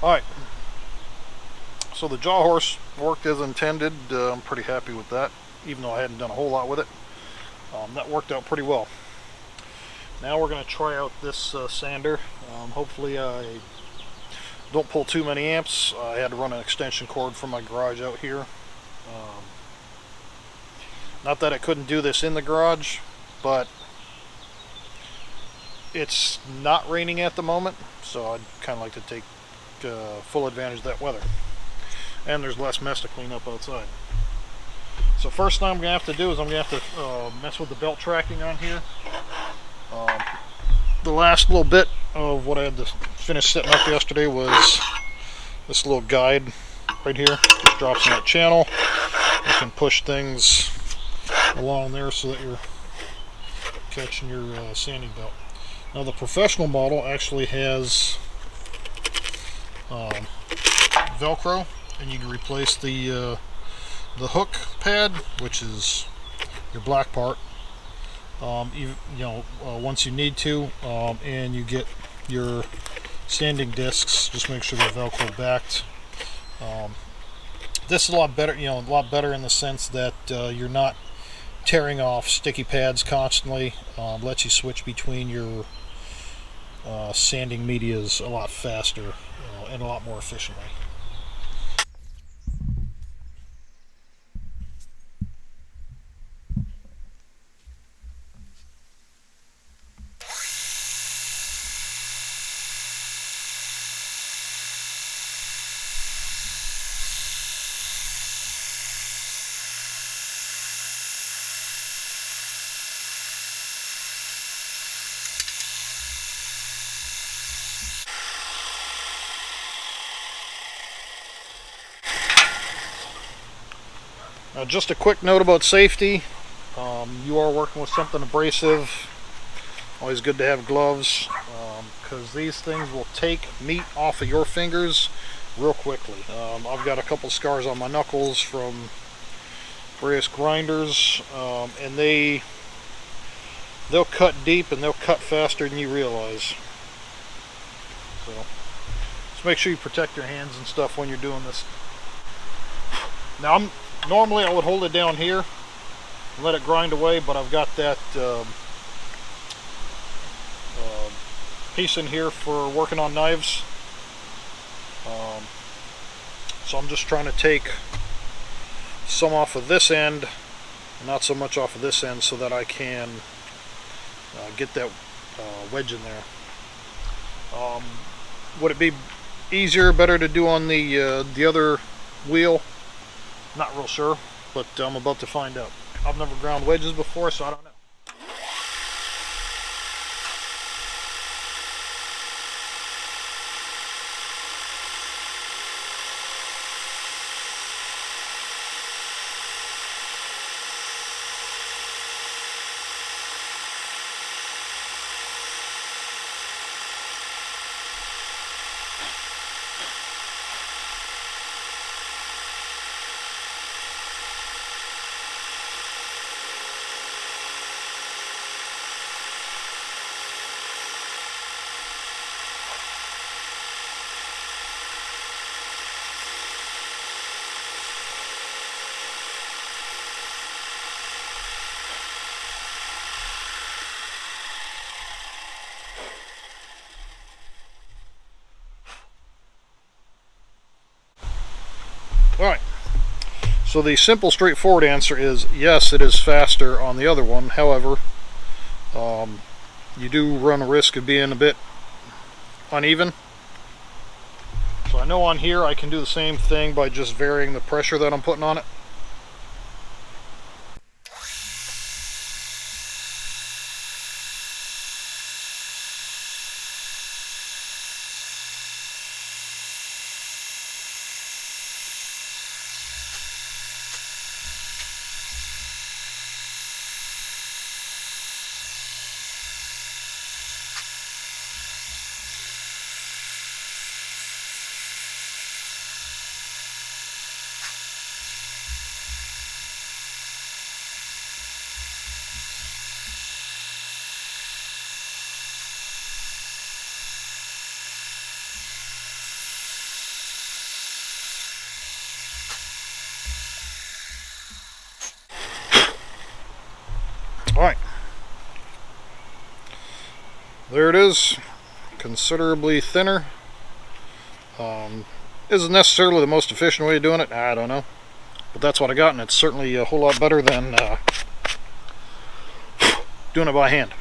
Alright, so the jaw horse worked as intended. I'm pretty happy with that, even though I hadn't done a whole lot with it. That worked out pretty well. Now we're going to try out this sander. Hopefully I don't pull too many amps. I had to run an extension cord from my garage out here. Not that I couldn't do this in the garage, but it's not raining at the moment, so I'd kind of like to take full advantage of that weather. And there's less mess to clean up outside. So first thing I'm going to have to do is I'm going to have to mess with the belt tracking on here. The last little bit of what I had to finish setting up yesterday was this little guide right here. Just drops in that channel. You can push things along there so that you're catching your sanding belt. Now the professional model actually has Velcro, and you can replace the hook pad, which is your black part, once you need to, and you get your sanding discs. Just make sure they're Velcro backed. This is a lot better, a lot better in the sense that you're not tearing off sticky pads constantly. Lets you switch between your sanding medias a lot faster and a lot more efficiently. Just a quick note about safety. You are working with something abrasive. Always good to have gloves, because these things will take meat off of your fingers real quickly. I've got a couple scars on my knuckles from various grinders, and they'll cut deep and they'll cut faster than you realize. So just make sure you protect your hands and stuff when you're doing this. Now normally I would hold it down here and let it grind away, but I've got that piece in here for working on knives. So I'm just trying to take some off of this end, not so much off of this end, so that I can get that wedge in there. Would it be easier, better to do on the other wheel? Not real sure, but I'm about to find out. I've never ground wedges before, so I don't know. Alright, so the simple, straightforward answer is yes, it is faster on the other one. However, you do run a risk of being a bit uneven. So I know on here I can do the same thing by just varying the pressure that I'm putting on it. Alright. There it is. Considerably thinner. Isn't necessarily the most efficient way of doing it. I don't know. But that's what I got, and it's certainly a whole lot better than doing it by hand.